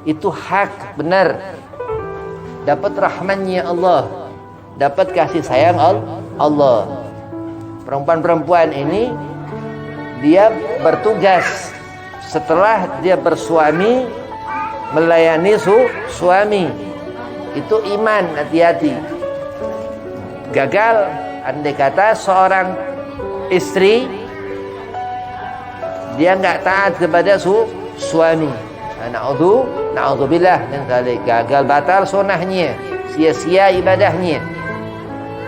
Itu hak benar. Dapat rahmannya Allah, dapat kasih sayang Allah. Perempuan-perempuan ini dia bertugas setelah dia bersuami melayani suami. Itu iman, hati-hati. Gagal andai kata seorang istri dia enggak taat kepada suami. Na'udzubillah min dzalik. Gagal batal sunahnya, sia-sia ibadahnya.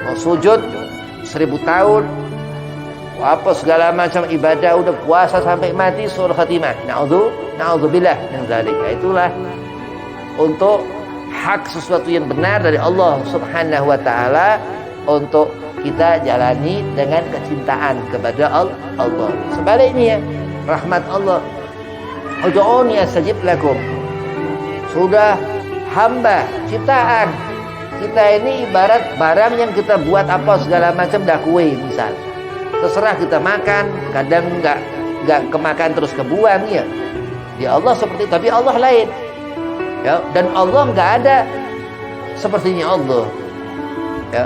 Mau sujud 1000 tahun, apa segala macam ibadah, udah puasa sampai mati suul khatimah. Na'udzubillah min dzalik. Itulah untuk hak sesuatu yang benar dari Allah Subhanahu wa taala untuk kita jalani dengan kecintaan kepada Allah. Sebaliknya, rahmat Allah, ud'uni astajib lakum. Sudah hamba ciptaan kita ini ibarat barang yang kita buat apa segala macam, dah kue misal, terserah kita makan, kadang enggak kemakan terus kebuang ya. Ya Allah seperti, tapi Allah lain ya, dan Allah enggak ada sepertinya Allah ya.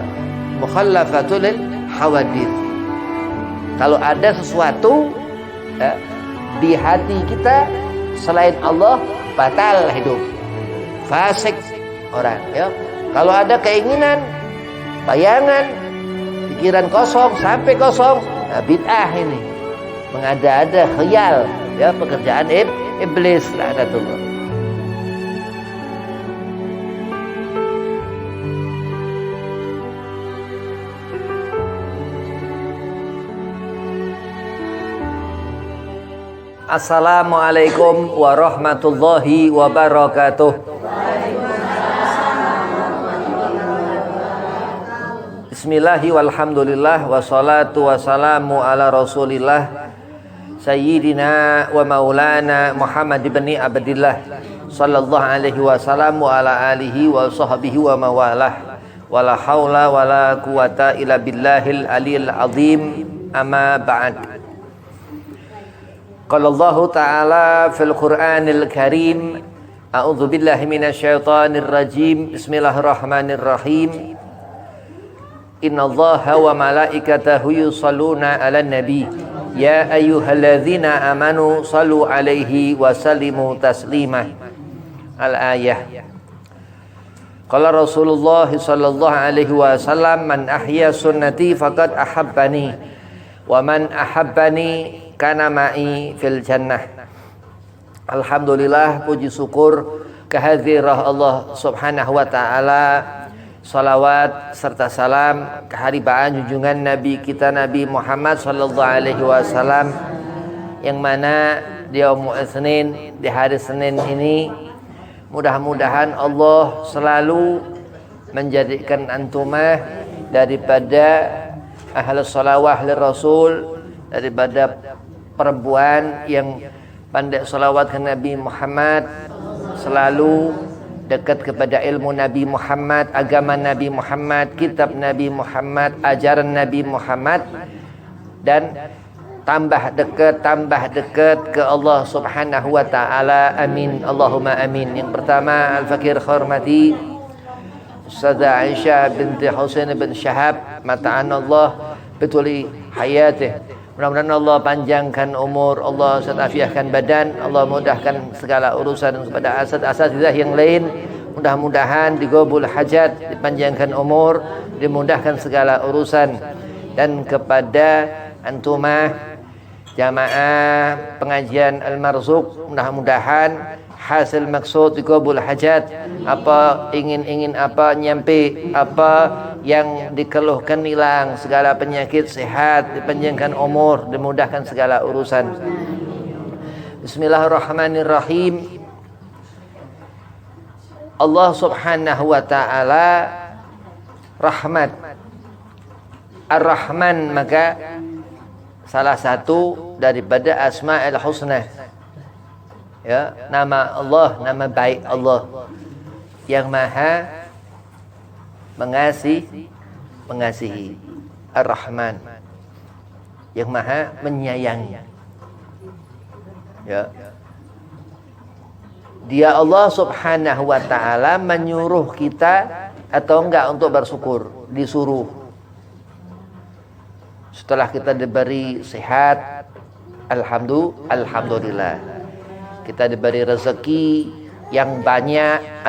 Mukhallafatul hawadith. Kalau ada sesuatu ya, di hati kita selain Allah, batal hidup, fasik orang ya. Kalau ada keinginan, bayangan, pikiran kosong sampai kosong, nah, bid'ah ini, mengada-ada khayal ya, pekerjaan iblis laknatullah. Assalamualaikum warahmatullahi wabarakatuh. Bismillahi walhamdulillah wassalatu wassalamu ala rasulillah Sayyidina wa maulana Muhammad ibn Abdillah sallallahu alaihi wasallam wa ala alihi wa sahbihi wa mawalah. Wala haula wala quwata illa billahil aliyil azim. Amma ba'd. Qala Allah Ta'ala fil Qur'anil Karim, a'udzu billahi minasyaitonir rajim. Bismillahirrahmanirrahim. Innallaha wa malaikatahu yusholluna 'alan nabi ya ayyuhalladzina amanu shallu 'alaihi wa sallimu taslima. Al-ayah. Qala Rasulullah sallallahu alaihi wasallam, man ahya sunnati faqad ahabbani wa man ahabbani kana ma'i fil jannah. Alhamdulillah, puji syukur kehadirat Allah Subhanahu wa taala. Salawat serta salam keharibaan junjungan Nabi kita Nabi Muhammad sallallahu alaihi wasallam, yang mana di yaumul Isnin, di hari Senin ini, mudah-mudahan Allah selalu menjadikan antumah daripada ahlus salawah lir Rasul, daripada perempuan yang pandai salawat ke Nabi Muhammad, selalu dekat kepada ilmu Nabi Muhammad, agama Nabi Muhammad, kitab Nabi Muhammad, ajaran Nabi Muhammad, dan tambah dekat ke Allah Subhanahu wa taala. Amin, Allahumma amin. Yang pertama, al-fakir hormati Ustazah Aisyah binti Husain bin Syahab, mata'an Allah betuli hayatih. Mudah-mudahan Allah panjangkan umur, Allah afiahkan badan, Allah mudahkan segala urusan kepada asatidzah yang lain. Mudah-mudahan digobul hajat, dipanjangkan umur, dimudahkan segala urusan. Dan kepada antumah jamaah pengajian Al-Marzuq, mudah-mudahan hasil maksud digobul hajat, apa ingin apa nyampe, apa yang dikeluhkan hilang, segala penyakit sehat, dipanjangkan umur, dimudahkan segala urusan. Bismillahirrahmanirrahim. Allah Subhanahu wa taala rahmat, Ar-Rahman, maka salah satu daripada Asma'ul Husna ya, nama Allah, nama baik Allah yang maha mengasihi, Ar-Rahman, yang maha menyayangi ya. Dia Allah Subhanahu wa taala menyuruh kita atau enggak untuk bersyukur? Disuruh. Setelah kita diberi sehat, alhamdulillah. Kita diberi rezeki yang banyak,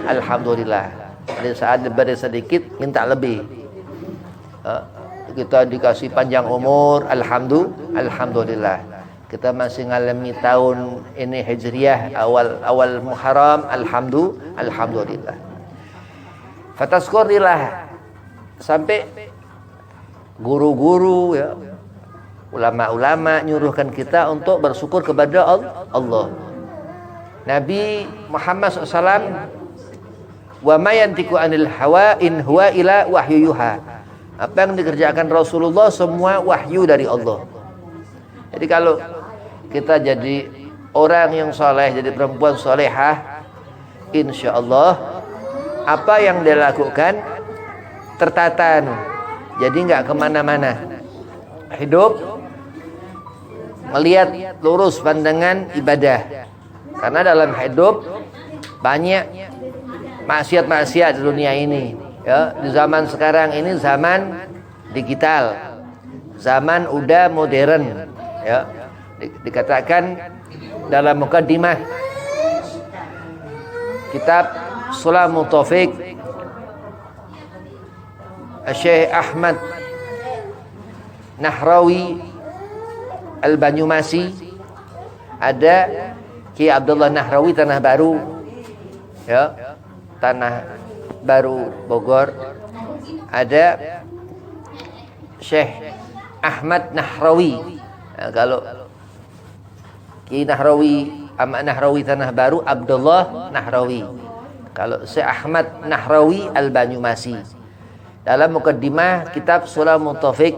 alhamdulillah. Pada saat diberi sedikit, minta lebih. Kita dikasih panjang umur, alhamdulillah. Kita masih ngalami tahun ini Hijriah, awal Muharram, alhamdulillah. Fataskurilah, sampai guru-guru ya, ulama-ulama nyuruhkan kita untuk bersyukur kepada Allah. Nabi Muhammad SAW, wa ma yantiqu anil hawa in huwa ila wahyu yuha. Apa yang dikerjakan Rasulullah semua wahyu dari Allah. Jadi kalau kita jadi orang yang soleh, jadi perempuan solehah, insya Allah apa yang dia lakukan tertata, jadi nggak kemana-mana. Hidup melihat lurus pandangan ibadah. Karena dalam hidup banyak maksiat-maksiat di dunia ini. Ya, di zaman sekarang ini zaman digital, zaman udah modern. Ya, dikatakan dalam mukaddimah kitab Sulamut Taufik Syekh Ahmad Nahrawi Al-Banyumasi, ada Ki Abdullah Nahrawi Tanah Baru, ya, Tanah Baru Bogor, ada Syekh Ahmad Nahrawi. Nah, kalau Ki Nahrawi, Ahmad Nahrawi Tanah Baru, Abdullah Nahrawi. Kalau Syekh Ahmad Nahrawi Al-Banyumasi, dalam mukaddimah kitab Sulamut Taufik,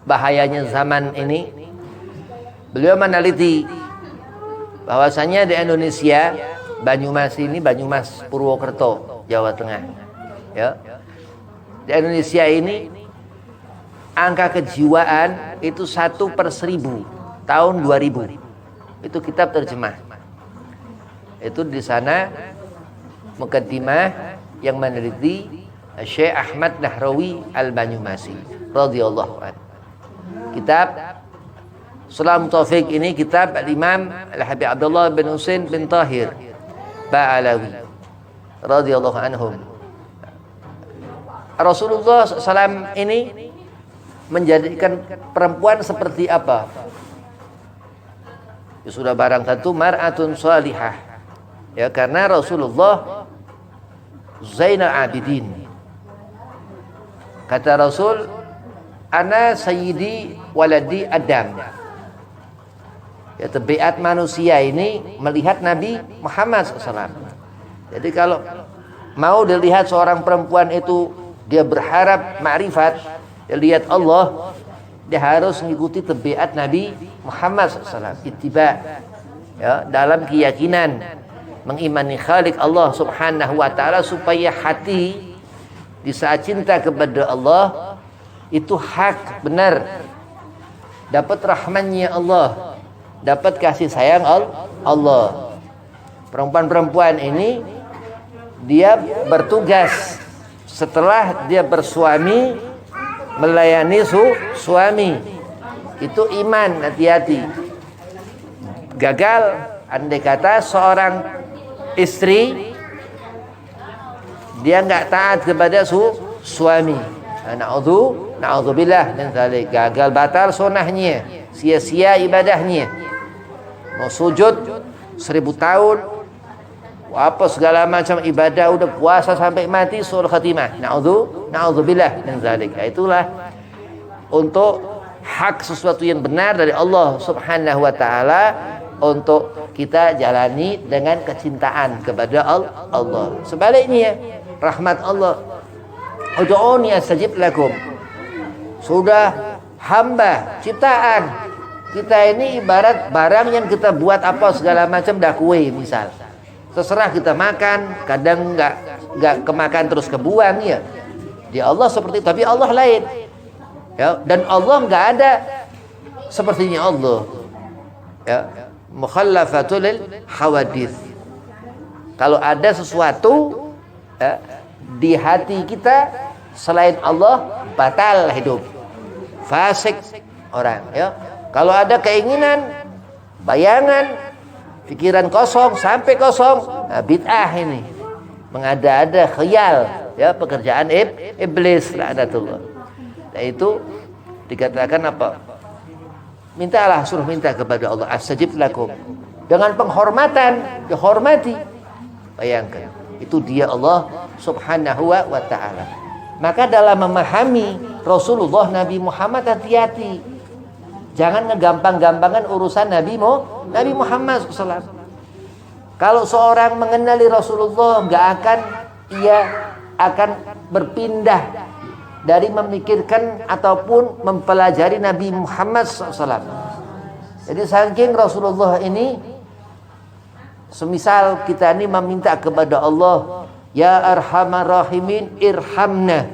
bahayanya zaman ini, beliau meneliti bahwasanya di Indonesia, Banyumas ini, Banyumas Purwokerto, Jawa Tengah, ya, di Indonesia ini angka kejiwaan itu 1/1000 tahun 2000. Itu kitab terjemah. Itu di sana mukaddimah yang meneliti Syekh Ahmad Nahrawi Al-Banyumasi radhiyallahu anhu. Kitab Sulamut Taufik ini kitab Imam Al-Habib Abdullah bin Husain bin Tahir Ba'alawi radhiyallahu anhum. Rasulullah SAW ini menjadikan perempuan seperti apa? Ya, sudah barang tentu mar'atun salihah. Ya, karena Rasulullah Zainal Abidin. Kata Rasul, ana sayyidi waladi Adam. Ya, tabiat manusia ini melihat Nabi Muhammad SAW. Jadi kalau mau dilihat seorang perempuan itu dia berharap ma'rifat, dia lihat Allah, dia harus mengikuti tabiat Nabi Muhammad SAW. Ittiba, ya, dalam keyakinan mengimani Khalik Allah Subhanahu wa taala, supaya hati di saat cinta kepada Allah itu hak, benar, dapat rahmannya Allah, dapat kasih sayang Allah. Perempuan-perempuan ini dia bertugas setelah dia bersuami melayani suami. Itu iman, hati-hati. Gagal andai kata seorang istri dia nggak taat kepada suami. Na'udzubillah min dzalik. Gagal, batal sunahnya, sia-sia ibadahnya. Mau sujud 1000 tahun, apa segala macam ibadah, udah puasa sampai mati, sul khatimah. Na'udzubillah min dzalik. Itulah untuk hak sesuatu yang benar dari Allah Subhanahu wa taala untuk kita jalani dengan kecintaan kepada Allah. Sebaliknya, rahmat Allah, ud'uni astajib lakum. Sudah hamba ciptaan kita ini ibarat barang yang kita buat apa segala macam, dah kue misal. Terserah kita makan, kadang enggak kemakan terus kebuang, ya. Di Allah seperti itu, tapi Allah lain. Ya, dan Allah enggak ada sepertinya Allah. Ya. mukhallafatul hawadits. Kalau ada sesuatu di hati kita selain Allah, batal hidup, fasik orang ya. Kalau ada keinginan, bayangan, pikiran kosong sampai kosong, bid'ah ini, mengada-ada khayal ya, pekerjaan iblis laknatullah. Nah itu dikatakan apa? Mintalah, suruh minta kepada Allah, astajib lakum, dengan penghormatan, dihormati. Bayangkan, itu dia Allah subhanahu wa ta'ala. Maka dalam memahami Rasulullah Nabi Muhammad, hati-hati, jangan ngegampang-gampangan urusan Nabi Muhammad SAW. Kalau seorang mengenali Rasulullah, ia akan berpindah dari memikirkan ataupun mempelajari Nabi Muhammad SAW. Jadi saking Rasulullah ini, semisal kita ini meminta kepada Allah, ya arhamar rahimin irhamna.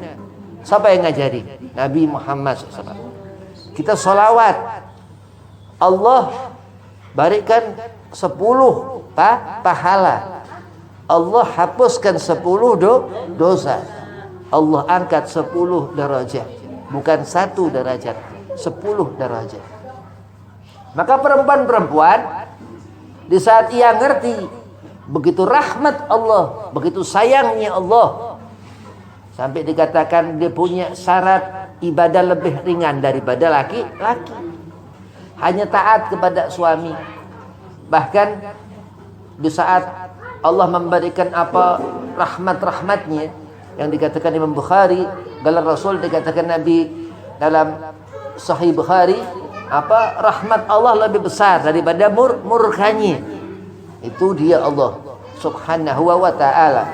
Siapa yang ngajari? Nabi Muhammad SAW. Kita sholawat, Allah berikan 10 pahala. Allah hapuskan 10 dosa. Allah angkat 10 derajat. Bukan 1 derajat, 10 derajat. Maka perempuan-perempuan, di saat ia ngerti begitu rahmat Allah, begitu sayangnya Allah, sampai dikatakan dia punya syarat ibadah lebih ringan daripada laki-laki, hanya taat kepada suami. Bahkan di saat Allah memberikan apa rahmat-rahmatnya, yang dikatakan Imam Bukhari, gelar Rasul, dikatakan Nabi dalam Sahih Bukhari, apa rahmat Allah lebih besar daripada murkanya. Itu dia Allah subhanahu wa ta'ala.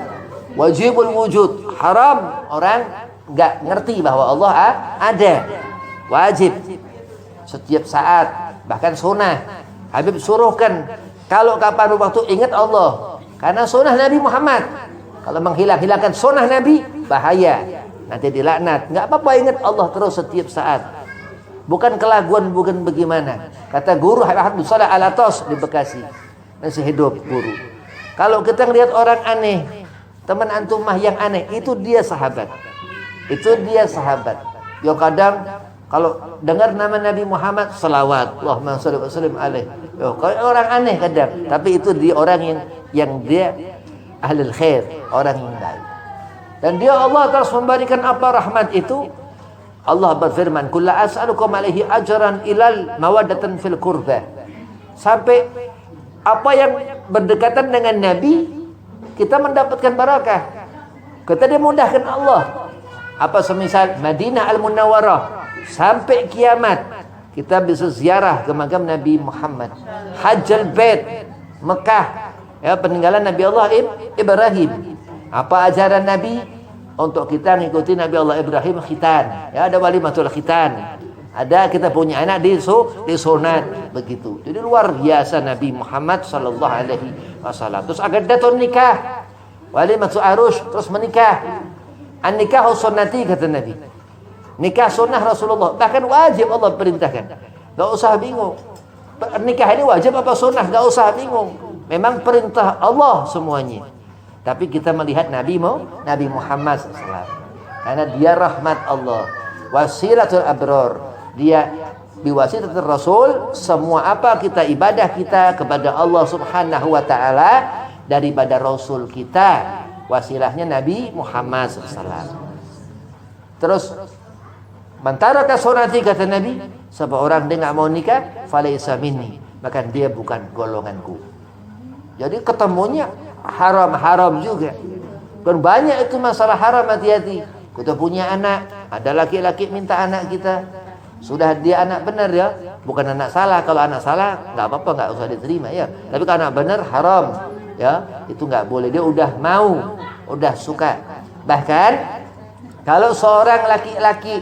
Wajibul wujud, haram orang nggak ngerti bahwa Allah ada. Wajib setiap saat, bahkan sunnah. Habib suruhkan kalau kapan waktu ingat Allah, karena sunnah Nabi Muhammad. Kalau hilangkan sunnah Nabi, bahaya, nanti dilaknat. Nggak apa-apa, ingat Allah terus setiap saat. Bukan kelaguan, bukan bagaimana. Kata guru Habib Salah Alatos di Bekasi, masih hidup guru. Kalau kita ngelihat orang aneh, teman antum mah yang aneh, itu dia sahabat. Itu dia sahabat. Yo kadang kalau dengar nama Nabi Muhammad, selawat, Allahumma shalli wa sallim alaihi. Yo kalau orang aneh kadang, tapi itu dia orang yang dia ahlul khair, orang yang baik. Dan dia Allah terus memberikan apa rahmat itu. Allah berfirman, "Qul la as'alukum alaihi ajran ilal mawaddatan fil qurbah." Sampai apa yang berdekatan dengan Nabi, kita mendapatkan barakah. Kita dimudahkan Allah. Apa semisal Madinah Al-Munawwarah, sampai kiamat kita bisa ziarah ke makam Nabi Muhammad. Hajjal Bait, Mekah, ya, peninggalan Nabi Allah Ibrahim. Apa ajaran Nabi? Untuk kita ngikuti Nabi Allah Ibrahim, khitan. Ya, ada walimatul khitan. Ada kita punya anak disunat begitu. Jadi luar biasa Nabi Muhammad sallallahu alaihi wasallam. Terus agadatul nikah, walimatul arus, terus menikah. An-nikahu sunnati kata Nabi. Nikah sunnah Rasulullah, bahkan wajib Allah perintahkan. Gak usah bingung. Nikah ini wajib apa sunnah? Gak usah bingung. Memang perintah Allah semuanya. Tapi kita melihat Nabi Muhammad SAW, karena dia rahmat Allah, wasilatul abror. Dia biwasilatul Rasul, semua apa kita ibadah kita kepada Allah Subhanahu wa ta'ala daripada Rasul kita, wasilahnya Nabi Muhammad SAW. Terus mantara kasunati kata Nabi, siapa orang dia nggak mau nikah, falaysa minni, maka dia bukan golonganku. Jadi ketemunya haram juga. Dan banyak itu masalah haram, hati-hati. Kita punya anak, ada laki-laki minta anak kita, sudah dia anak benar ya, bukan anak salah. Kalau anak salah nggak apa-apa, nggak usah diterima ya. Tapi kalau anak benar haram ya, itu nggak boleh. Dia udah mau, udah suka. Bahkan kalau seorang laki-laki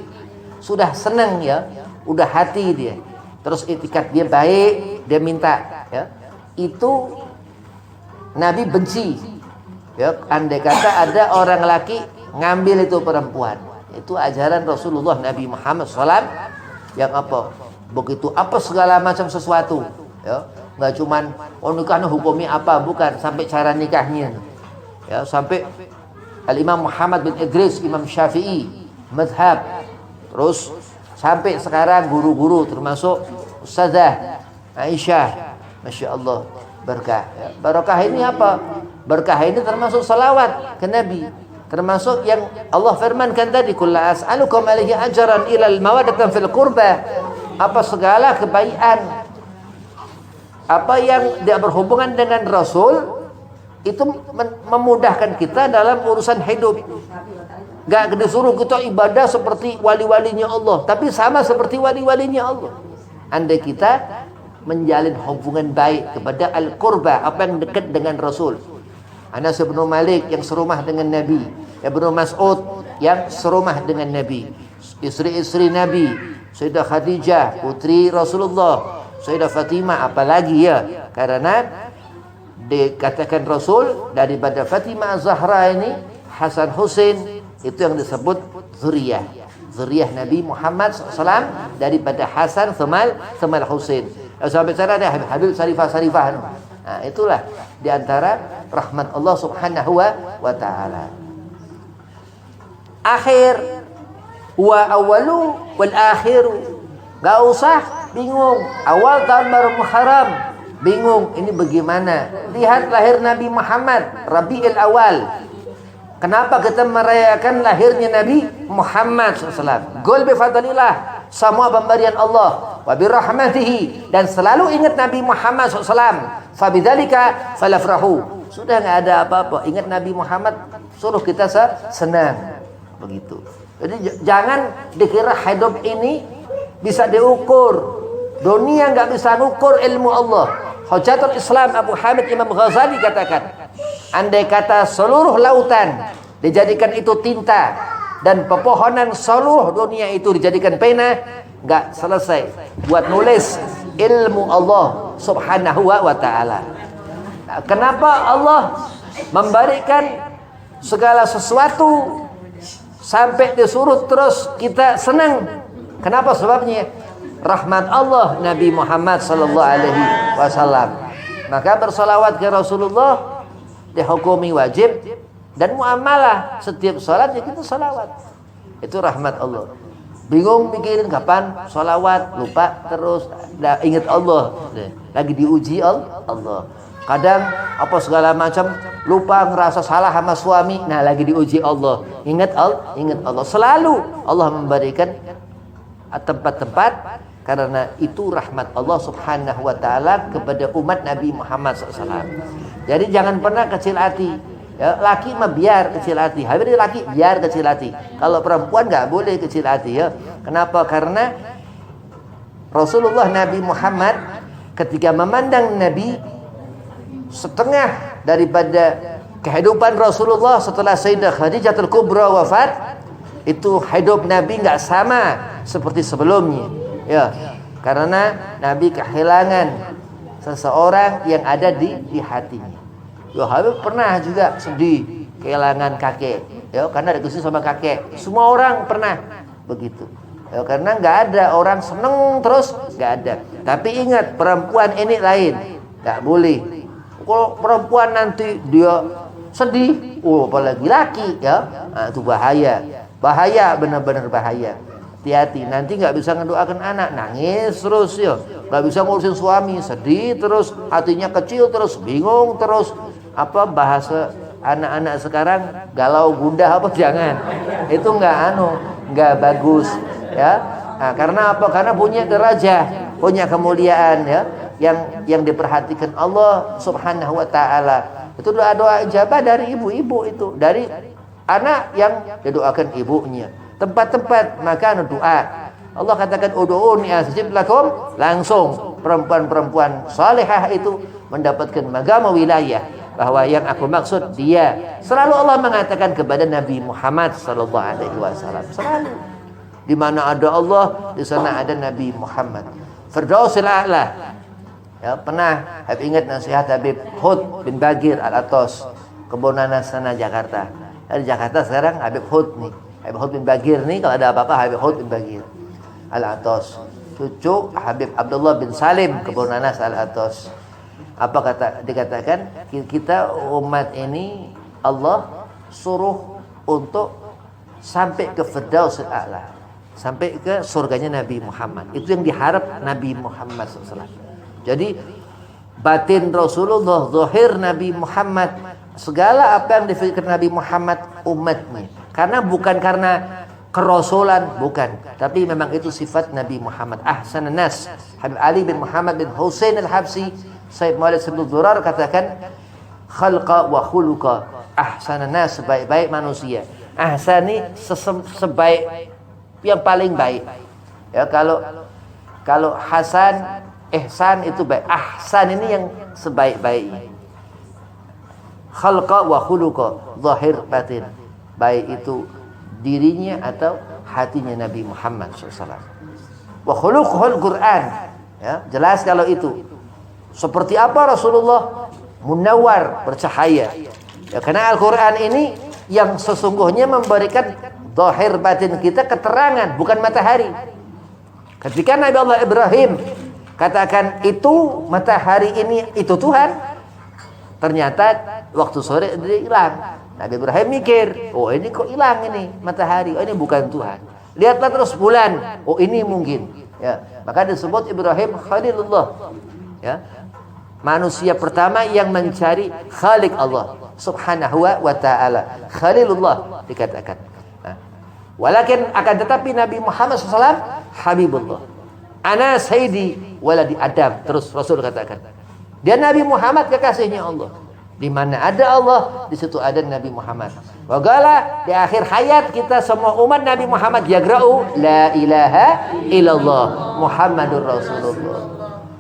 sudah senang ya, udah hati dia, terus itikat dia baik, dia minta ya, itu Nabi benci ya. Andai kata ada orang laki ngambil itu perempuan, itu ajaran Rasulullah Nabi Muhammad SAW yang apa, begitu apa segala macam sesuatu ya, Nggak cuman nikahnya hukumnya apa, bukan, sampai cara nikahnya. Ya, sampai Al-Imam Muhammad bin Idris, Imam Syafi'i, madhab. Terus sampai sekarang guru-guru termasuk Ustazah Aisyah, Masya Allah, berkah. Ya, barokah ini apa? Berkah ini termasuk salawat ke Nabi. Termasuk yang Allah firmankan tadi, "Qul la as'alukum alaihi ajran ila al-mawaddatan fil qurba." Apa segala kebaikan, apa yang dia berhubungan dengan Rasul itu memudahkan kita dalam urusan hidup. Gak disuruh kita ibadah seperti wali-walinya Allah, tapi sama seperti wali-walinya Allah. Andai kita menjalin hubungan baik kepada al-qurba, apa yang dekat dengan Rasul. Anas bin Malik yang serumah dengan Nabi, Ibnu Mas'ud yang serumah dengan Nabi, istri-istri Nabi, Sayyidah Khadijah, putri Rasulullah, Sayyidah Fatimah, apalagi ya, karena dikatakan Rasul daripada Fatimah Zahra ini, Hasan Husain, itu yang disebut zuriyah Nabi Muhammad SAW, daripada Hasan Semal Husain. Sampai sana ada Habib Sarifah. Nah, itulah diantara rahmat Allah Subhanahu wa Ta'ala. Akhir wa awalu wal akhiru. Gak usah bingung. Awal tahun baru Muharram, bingung ini bagaimana. Lihat lahir Nabi Muhammad, Rabiul Awal. Kenapa kita merayakan lahirnya Nabi Muhammad SAW? Qul bi fadlillah, semua pemberian Allah, wa bi rahmatihi, dan selalu ingat Nabi Muhammad SAW. Fa bidzalika falafrahu. Sudah enggak ada apa-apa. Ingat Nabi Muhammad, suruh kita senang. Begitu. Jadi jangan dikira hidup ini bisa diukur. Dunia nggak bisa ngukur ilmu Allah. Hujatul Islam Abu Hamid Imam Ghazali katakan, andai kata seluruh lautan dijadikan itu tinta dan pepohonan seluruh dunia itu dijadikan pena, nggak selesai buat nulis ilmu Allah Subhanahu wa Ta'ala. Nah, kenapa Allah memberikan segala sesuatu sampai disuruh terus kita senang? Kenapa sebabnya? Rahmat Allah Nabi Muhammad sallallahu alaihi wasallam. Maka bersalawat ke Rasulullah dihukumi wajib, dan muamalah setiap salat ya kita salawat. Itu rahmat Allah. Bingung mikirin kapan salawat, lupa terus, ingat Allah, lagi diuji Allah. Kadang apa segala macam, lupa, ngerasa salah sama suami, nah lagi diuji Allah. Ingat Allah. Selalu Allah memberikan tempat-tempat, karena itu rahmat Allah Subhanahu wa Ta'ala kepada umat Nabi Muhammad SAW. Jadi jangan pernah kecil hati. Ya, laki mah biar kecil hati, habis laki biar kecil hati. Kalau perempuan nggak boleh kecil hati ya. Kenapa? Karena Rasulullah Nabi Muhammad ketika memandang Nabi, setengah daripada kehidupan Rasulullah setelah Sayyidah Khadijatul Kubra wafat, itu hidup Nabi nggak sama seperti sebelumnya. Ya, karena Nabi kehilangan seseorang yang ada di hatinya. Ya, Habib pernah juga sedih kehilangan kakek. Ya, karena dikasih sama kakek. Semua orang pernah begitu. Ya, karena nggak ada orang seneng terus, nggak ada. Tapi ingat, perempuan ini lain, nggak boleh. Kalau perempuan nanti dia sedih, apalagi laki, ya, nah, itu bahaya, benar-benar bahaya. Hati-hati, nanti nggak bisa ngedoakan anak, nangis terus ya, nggak bisa ngurusin suami, sedih terus, hatinya kecil terus, bingung terus. Apa bahasa anak-anak sekarang, galau gundah apa, jangan. Itu nggak bagus ya. Nah, karena apa? Karena punya derajah, punya kemuliaan ya, yang diperhatikan Allah Subhanahu wa Ta'ala. Itu doa-doa ijabah dari ibu-ibu, itu dari anak yang didoakan ibunya. Tempat-tempat makan doa. Allah katakan ud'uuni astajib lakum, langsung perempuan-perempuan salihah itu mendapatkan magama wilayah, bahwa yang aku maksud dia. Selalu Allah mengatakan kepada Nabi Muhammad sallallahu alaihi wasallam, selalu di mana ada Allah, di sana ada Nabi Muhammad. Firdausil a'la. Ya, pernah Habib ingat nasihat Habib Hud bin Bagir Al-Atos, Kebonanas sana Jakarta. Di Jakarta sekarang Habib Hud nih. Habib Hud bin Bagir nih, kalau ada apa-apa Habib Hud bin Bagir Al-Atos, cucu Habib Abdullah bin Salim Kebonanas Al-Atos. Apa dikatakan? Kita umat ini Allah suruh untuk sampai ke Firdausul A'la, sampai ke surganya Nabi Muhammad. Itu yang diharap Nabi Muhammad SAW. Jadi batin Rasulullah, zahir Nabi Muhammad, segala apa yang difikirkan Nabi Muhammad umatnya. Karena bukan karena kerasulan, bukan, tapi memang itu sifat Nabi Muhammad. Ahsanan nas, Habib Ali bin Muhammad bin Husain al-Habsi, Sayyid Maulid Sabdul Durar katakan, khalqa wa khuluqa, ahsanan nas, sebaik-baik manusia. Ahsan ini sebaik, yang paling baik. Ya, kalau hasan, ihsan itu baik. Ahsan ini yang sebaik-baiknya. Khalqa wa khuluqa, zahir batin. Baik itu dirinya atau hatinya Nabi Muhammad SAW. Wa khuluqul Quran. Ya, jelas kalau itu. Seperti apa Rasulullah? Munawwar, bercahaya. Ya, karena Al-Quran ini yang sesungguhnya memberikan zahir batin kita keterangan, bukan matahari. Ketika Nabi Allah Ibrahim katakan itu matahari ini itu Tuhan, ternyata waktu sore dia hilang. Nabi Ibrahim mikir, oh ini kok hilang ini matahari, oh ini bukan Tuhan. Lihatlah terus bulan, oh ini mungkin. Ya, maka disebut Ibrahim Khalilullah. Ya, manusia pertama yang mencari Khalik Allah Subhanahu wa ta'ala. Khalilullah dikatakan. Walakin akan tetapi Nabi Muhammad SAW Habibullah. Ana sayyidi waladi Adam. Terus Rasul katakan, dia Nabi Muhammad kekasihnya Allah. Di mana ada Allah, di situ ada Nabi Muhammad. Wagala di akhir hayat kita semua umat Nabi Muhammad yagra'u la ilaha illallah Muhammadur Rasulullah.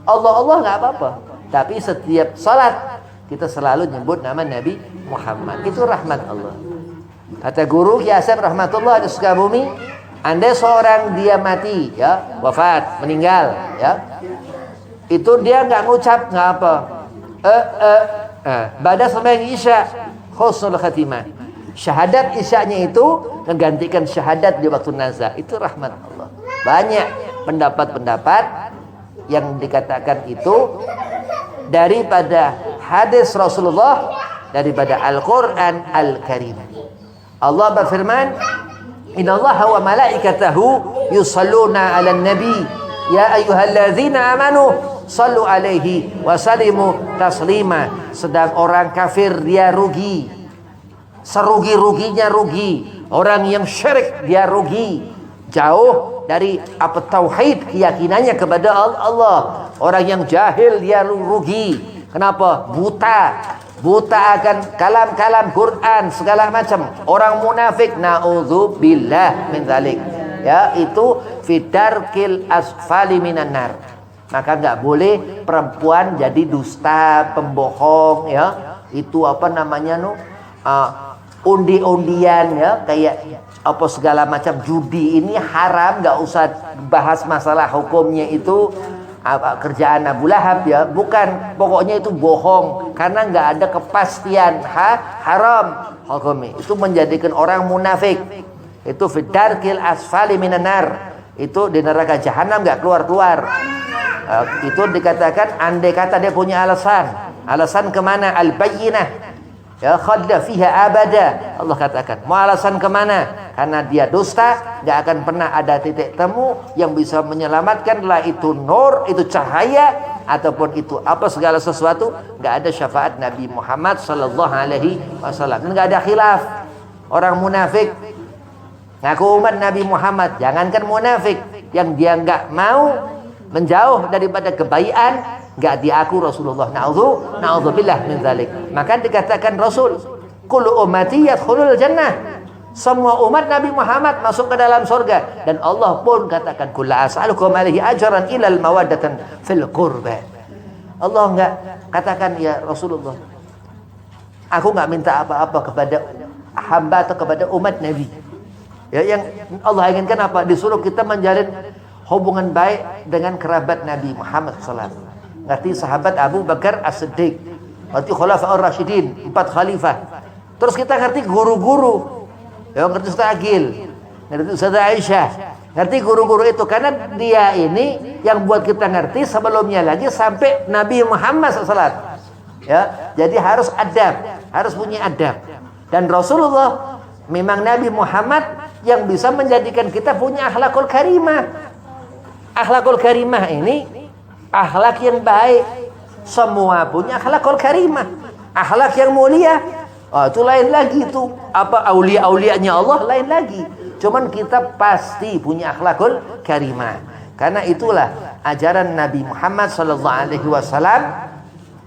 Allah nggak apa-apa. Tapi setiap salat kita selalu nyebut nama Nabi Muhammad. Itu rahmat Allah. Kata guru Ki Hasan rahmatullah di Sukabumi, andai seorang dia mati, ya, wafat, meninggal, ya, itu dia nggak ngucap, nggak apa, pada sembahyang Isya, husnul khatimah. Syahadat Isyanya itu menggantikan syahadat di waktu nazar. Itu rahmat Allah. Banyak pendapat-pendapat yang dikatakan itu daripada hadis Rasulullah, daripada Al-Quran Al-Karim. Allah berfirman, innallaha wa malaikatahu yusalluna 'alan nabi ya ayyuhalladzina amanu sallu alaihi wa sallimu taslima. Sedang orang kafir dia rugi, serugi-ruginya rugi. Orang yang syirik dia rugi, jauh dari apa tauhid, keyakinannya kepada Allah. Orang yang jahil dia rugi. Kenapa? Buta akan kalam-kalam Quran segala macam. Orang munafik, naudzubillah min dzalik, ya, itu fidarkil asfali minan nar. Maka enggak boleh perempuan jadi dusta, pembohong, ya. Itu apa namanya undi-undian, ya, kayak apa segala macam judi ini haram. Enggak usah bahas masalah hukumnya itu. Kerjaan Abu Lahab, ya, bukan, pokoknya itu bohong karena nggak ada kepastian haram hukumnya. Itu menjadikan orang munafik. Itu fidarkil asfali minan nar. Itu di neraka jahanam nggak keluar-keluar. Itu dikatakan andai kata dia punya alasan kemana? Al-bayyinah, ya, khadda fiha abada. Allah katakan, mau alasan kemana? Karena dia dusta, nggak akan pernah ada titik temu yang bisa menyelamatkan, lah itu nur, itu cahaya, ataupun itu apa segala sesuatu. Nggak ada syafaat Nabi Muhammad Sallallahu Alaihi Wasallam. Nggak ada khilaf. Orang munafik ngaku umat Nabi Muhammad, jangankan munafik, yang dia nggak mau menjauh daripada kebaikan, nggak diaku Rasulullah. Na'udzubillah min dzalik. Maka dikatakan Rasul, kullu ummati yadkhulul jannah. Semua umat Nabi Muhammad masuk ke dalam surga. Dan Allah pun katakan, kullu as'alukum alaihi ajran ilal mawaddatan fil qurba. Allah enggak katakan, ya Rasulullah, aku enggak minta apa-apa kepada hamba atau kepada umat Nabi. Ya, yang Allah inginkan apa? Disuruh kita menjalin hubungan baik dengan kerabat Nabi Muhammad SAW. Ngerti sahabat Abu Bakar As-Siddiq, ngerti Khulafaur Rasyidin, 4 khalifah. Terus kita ngerti guru-guru, ya, ngerti Ustaz Agil, ngerti Ustaz Aisyah, Ngerti guru-guru itu karena dia ini yang buat kita ngerti sebelumnya lagi sampai Nabi Muhammad SAW. Ya, jadi harus adab, harus punya adab. Dan Rasulullah memang Nabi Muhammad yang bisa menjadikan kita punya akhlakul karimah. Akhlakul karimah ini akhlak yang baik. Semua punya akhlakul karimah. Akhlak yang mulia. Oh, itu lain lagi itu. Apa aulia-aulianya Allah lain lagi. Cuman kita pasti punya akhlakul karimah. Karena itulah ajaran Nabi Muhammad SAW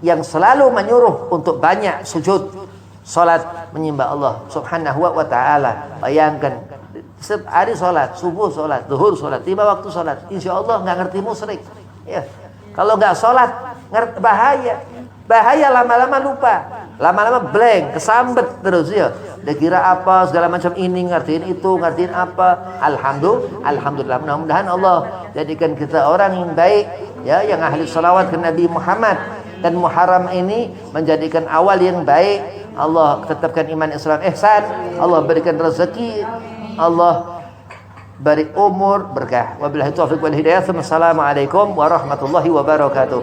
yang selalu menyuruh untuk banyak sujud, salat menyembah Allah Subhanahu wa taala. Bayangkan setiap hari salat, subuh salat, zuhur salat, 5 waktu salat. Insyaallah enggak ngerti musyrik. Ya. Kalau enggak salat, bahaya. Bahaya lama-lama lupa. Lama-lama blank, kesambet terus ya. Dia kira apa segala macam ini, ngertiin itu, ngertiin apa. Alhamdulillah. Mudah-mudahan Allah jadikan kita orang yang baik, ya, yang ahli salawat ke Nabi Muhammad. Dan Muharram ini menjadikan awal yang baik. Allah tetapkan iman Islam ihsan. Allah berikan rezeki. Allah beri umur berkah. Wabillahi taufiq wal hidayah. Assalamualaikum warahmatullahi wabarakatuh.